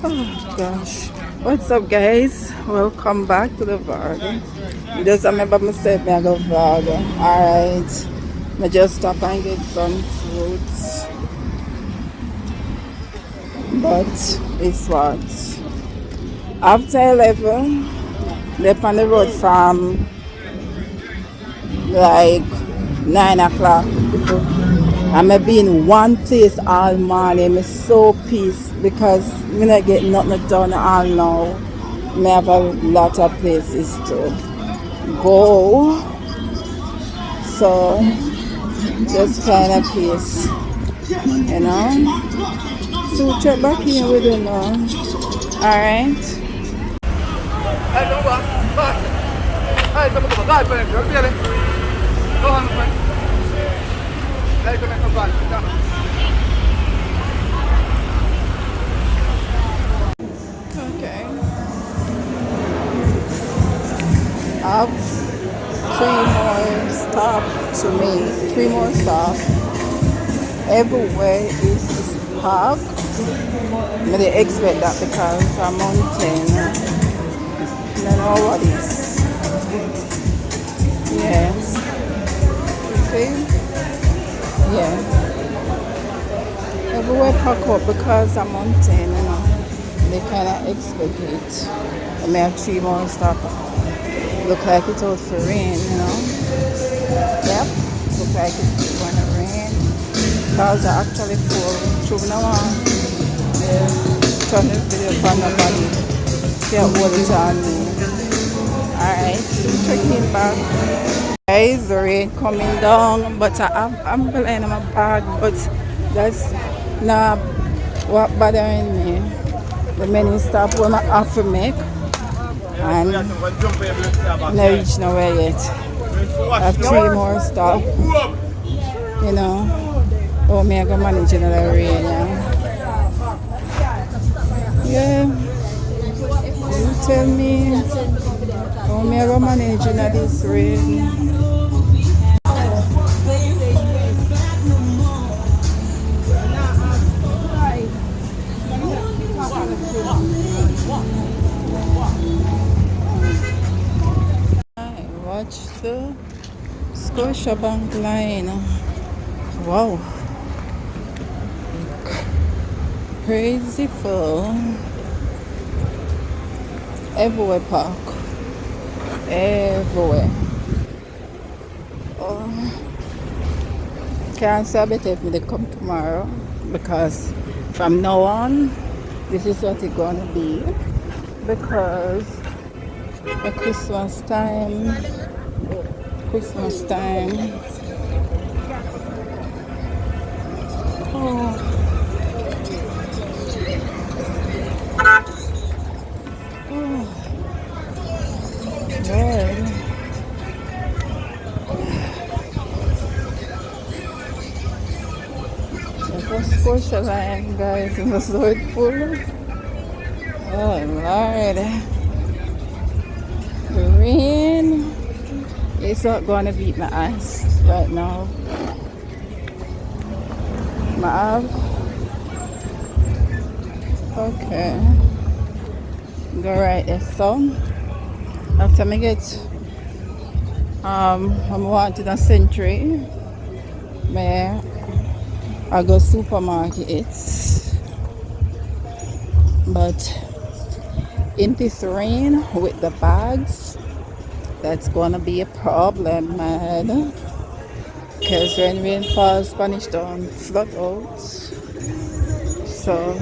Oh gosh. What's up guys? Welcome back to the vlog. Just remember myself I go vlog. Alright. I just stop and get some fruits. But it's what? After 11, they're on the road from like 9 o'clock. I'm be in one place all morning. I'm so peace because I'm not getting nothing done all now. I have a lot of places to go. So just kind of peace, you know. So check back in with you now. Alright. Okay. Up. Three more stop to me. Three more stop. Everywhere is park. But they expect that because I'm mountain. I don't know what is. Yeah. You see? Yeah. Everywhere park up because I'm mountain, you know. They kinda expect it. I may have three more stop. Look like it's out for rain, you know. Yep. Look like it's gonna rain. Clouds are actually full. Through now on. Yeah. Turn this video for nobody. Yeah, hold it on me. Alright, checking back. Guys, the rain coming down, but I have umbrella in my bag, but that's not what bothering me. The many stop when I have to make, and no reach nowhere yet. I have three more stop, you know. Oh, me I go manage another rain, yeah. You tell me, oh, me I go manage this rain. Watch the Scotiabank line. Wow. Crazy full. Everywhere park. Everywhere. Oh. Can't say I better if me come tomorrow because from now on this is what it's gonna be because the Christmas time. Oh. Lord. It was Scotia line, guys. It was so full. Oh, Lord. The rain is not going to beat my ass right now. My ab. Okay. Go right there. So, after I get I'm wanting a century, I go supermarkets, but in this rain with the bags, that's gonna be a problem, man. Because when rain falls, Spanish don't flood out. So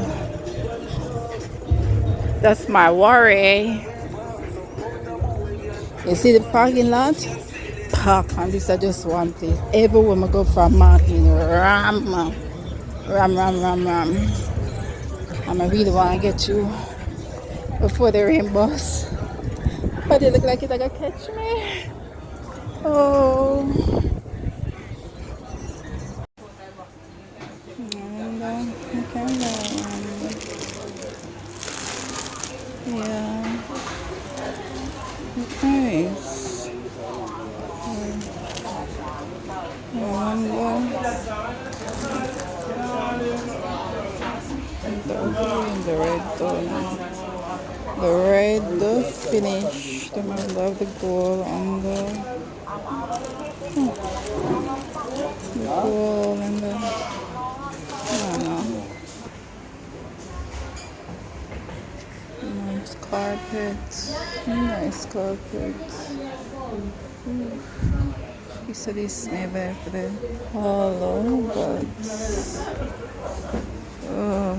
that's my worry. You see the parking lot? Park, and this is just one place. Everywhere I go from Martin, ram. And I really want to get you before the rain bus. But it look like it's gonna catch me. Oh. And, okay, yeah. Nice. And, the red done. The red finish. The man love the gold and the gold and the I don't know. Nice carpet. Nice carpet. He said he's maybe for the hollow, but oh,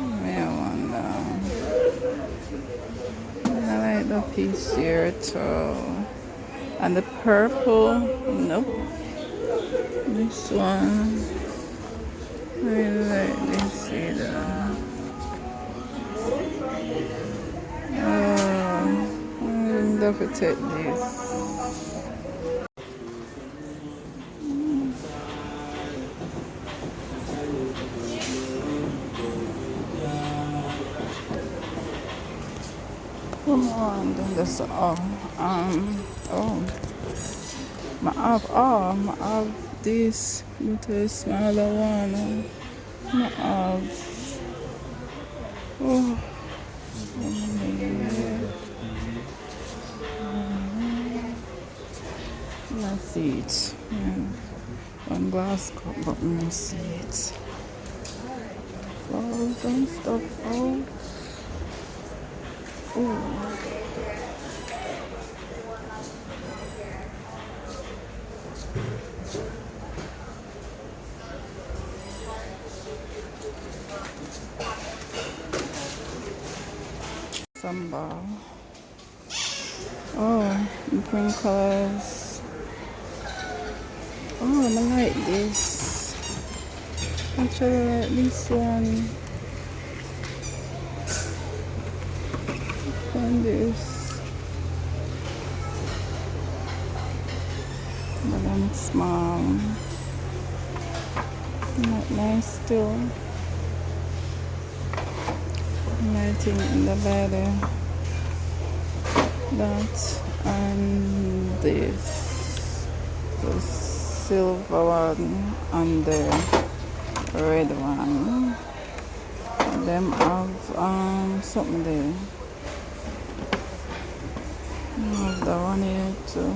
I wonder. I like the piece here too. And the purple, nope. This one, I really like this either. I'm going to take this. Come on, then this I have this little smaller one. I have let's see it. Yeah. One glass cup, but let's see it. Flowers and stuff. Some ball. Different colors. I like this. Actually, I like this one. And this. But then small. Not nice too. Lighting in the bed. That and this. The silver one and the red one. And them have something there. Have that one here too.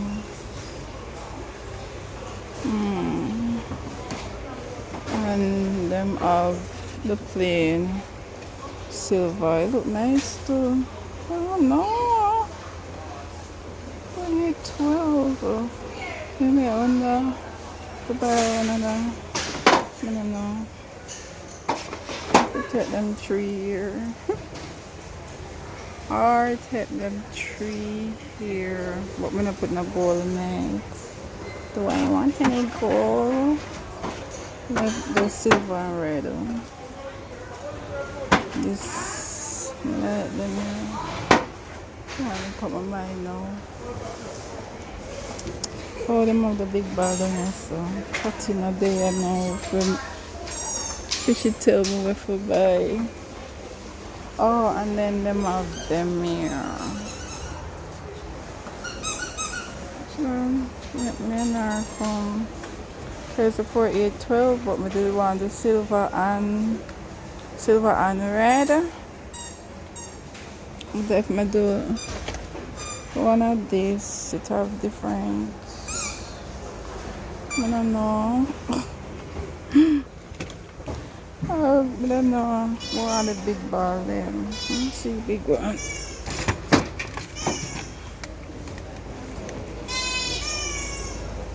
And them have the plain silver. It look nice too. I don't know. 12. Maybe I wonder to buy another. I don't know. Take them 3 here. Or take them 3 here. But I'm gonna put no gold in it. Do I want any gold? Like the silver and red. This let them come on mine now. Them have the big bag on us, so cut in a day and now you should tell me what to buy. And then them have them here. So let me know from there's a 4812, but we do want the silver and red. But if I do one of these, it have different. I don't know. I don't know. One of the big ball there. Let's see the big one.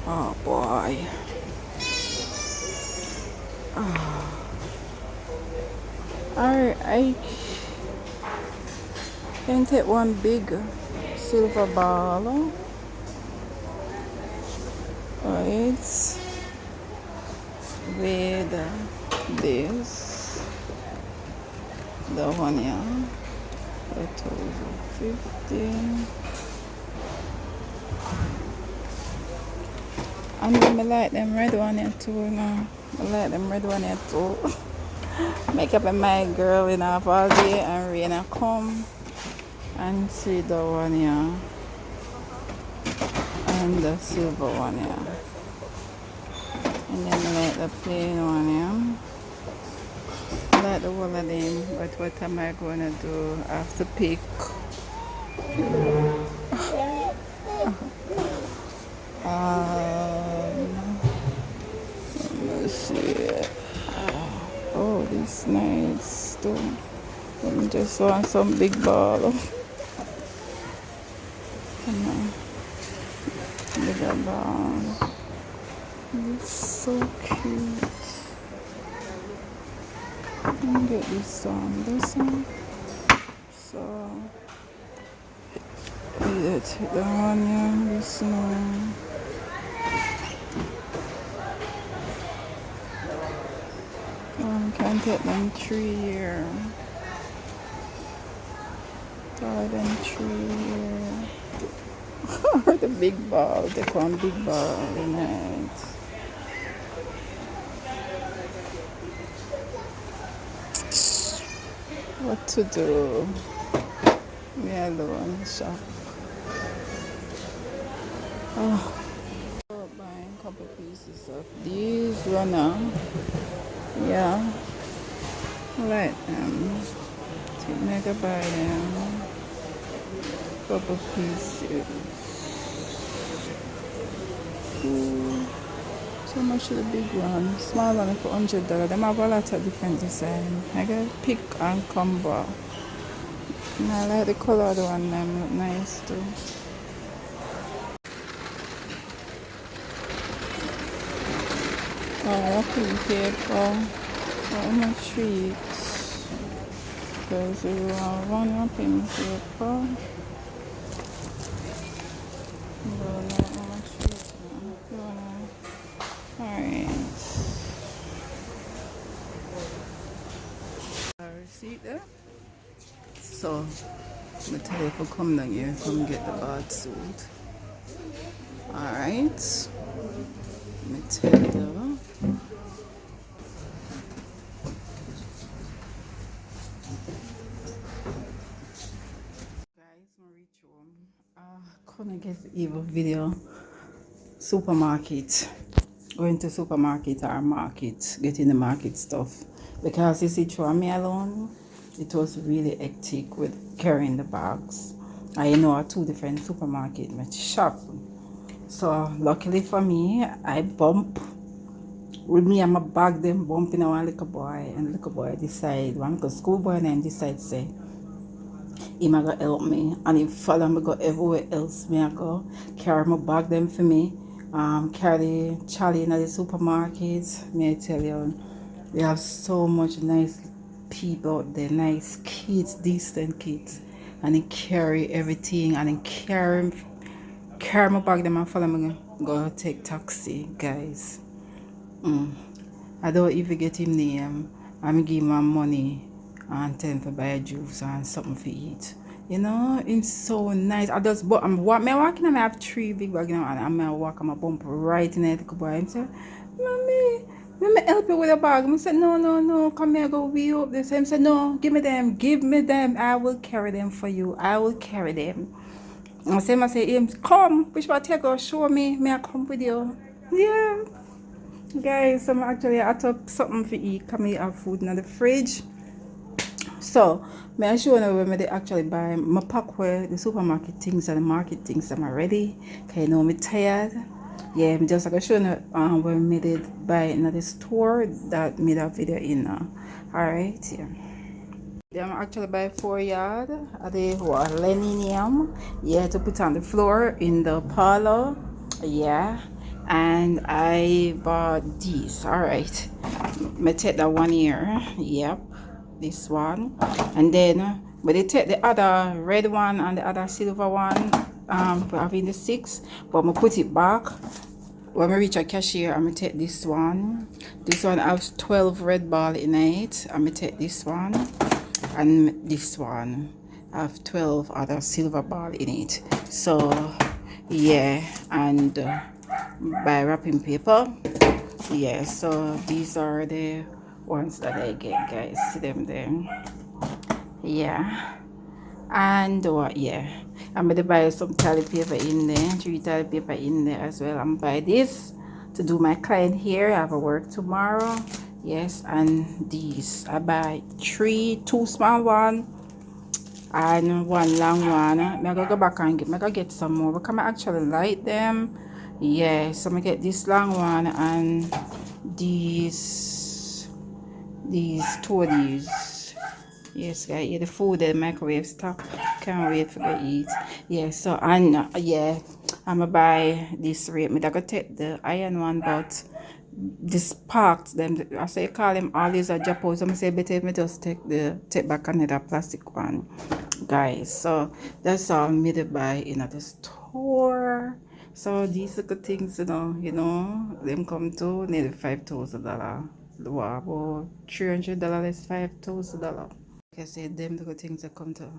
Oh boy. I can take one big silver ball. It's with this, the one here, that was 15. And then I like them red one here too now. I like them red one here too. Make up my girl in half all day and Raina come and see the one here. And the silver one here. And then I like the plain one here. like the whole of them, but what am I gonna do? I have to pick. Um, let's see. Oh, this nice too. I just want some big ball. Come on, bigger ball. It's so cute. Let me get this one. This one. So, let's hit the one, yeah. This one. Can take them 3 year. Garden tree. The big ball. They call them big ball in it. What to do? Me alone shop. Oh, buying a couple pieces of these runner. Yeah, I like them. Take mega buy them. Couple pieces. Ooh, so much of the big one. Small one for $100. Them have a lot of different design. I gotta pick and combo. And I like the colored one. Them look nice too. Oh, wrapping paper. Oh, my treats. Because we have one wrapping paper. Alright. Receipt there. So, I'm tell you if I come down here, come get the bad suit. Alright. Let me tell you. Guys, I reach home. Couldn't get evil video. Supermarket. Going to supermarket or market, getting the market stuff. Because you see, through me alone, it was really hectic with carrying the bags. I know 2 different supermarket, my shop. So luckily for me, I bump with me and my bag them bumping a one little boy, and the little boy decide, one little school boy name decide say, he might go help me, and he follow me go everywhere else me I go, carry my bag them for me, carry Charlie in the supermarket. May I tell you, we have so much nice people out there, nice kids, decent kids, and he carry everything, and he carry my bag them and follow me go take taxi, guys. I don't even get him name. I'm give him money and tell him to buy juice and something to eat. You know, it's so nice. I just but I'm walking and I have 3 big bags and I'm walk and I bump right in it. He said, Mommy, let me help you with the bag. I said, no, come here, go we up this. He said, no, give me them. I will carry them for you. I will carry them. I say, come, which part take go show me. May I come with you? Yeah. Guys, I'm actually at up something to eat. Come here, have food in the fridge. So, may I show you where I actually buy my pack where the supermarket things and the market things I'm ready. Okay, you know me tired. Yeah, I'm just like show you where I did buy in the store that made a video in. Alright, yeah. I'm actually buy 4 yard at the aluminium. Yeah, to put on the floor in the parlor. Yeah. And I bought these. Alright, I take that 1 year. Yep, this one. And then but they take the other red one and the other silver one, having the 6, but I put it back. When I reach a cashier, I'm gonna take this one. This one has 12 red ball in it. I'm gonna take this one, and this one have 12 other silver ball in it. So yeah, and by wrapping paper. Yeah, so these are the ones that I get, guys. See them there. Yeah, and yeah, I'm gonna buy some toilet paper in there, 3 toilet paper in there as well. I'm buy this to do my client hair. I have a work tomorrow. Yes, and these I buy two small one and one long one. I gotta go back and get some more because I actually like them. Yeah, so I get this long one and two of these. Yes, guys, eat the food in the microwave stop. Can't wait for the eat. Yeah, so and yeah, I'ma buy this rate. Me that go take the iron one, but this parts them I say call them all these are Japos. I'm say better if me just take back another plastic one, guys. So that's all me to buy in at the store. So these are good things, them come to nearly $5,000. Wow, about $300 is $5,000. Like I said, them little things that come to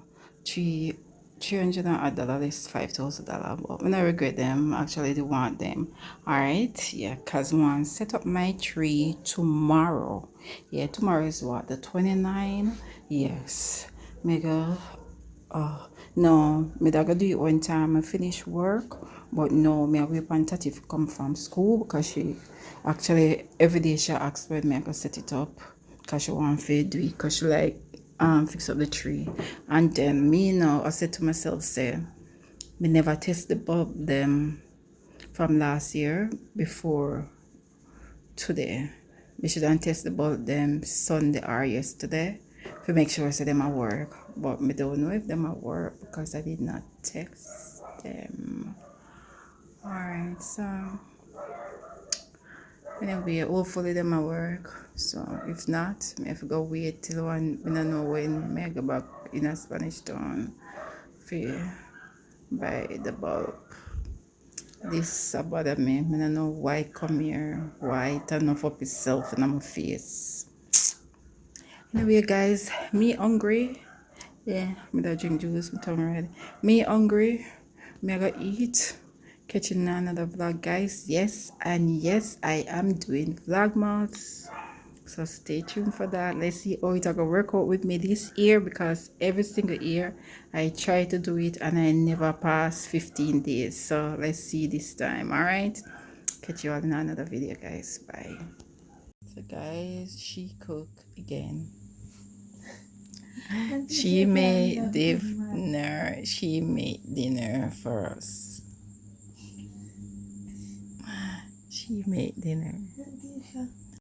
$300 is $5,000. But when I regret them, actually they want them. Alright, yeah, cause one set up my tree tomorrow. Yeah, tomorrow is what, the 29th? Yes. Mega no, me da go do it one time I finish work, but no, me I wait on Tati to come from school because she actually every day she asks when me I go set it up because she want to do it because she like fix up the tree. And then me now I said to myself, say, me never test the bulb them from last year before today. We should test the bulb them Sunday or yesterday to make sure say them at work. But me don't know if them at work because I did not text them. Alright, so anyway, hopefully them at work. So if not, me have to go wait till one I don't know when me I go back in a Spanish town for buy the bulb. This about me. I don't know why come here, why turn off up itself in my face. Anyway, guys, me hungry. Yeah, me that drink juice, my tongue red. Me hungry. Me I go eat. Catching another vlog, guys. Yes, and yes, I am doing vlogmas. So stay tuned for that. Let's see how it's gonna work out with me this year because every single year I try to do it and I never pass 15 days. So let's see this time. All right. Catch you all in another video, guys. Bye. So guys, she cooked again. She made dinner. She made dinner for us. She made dinner.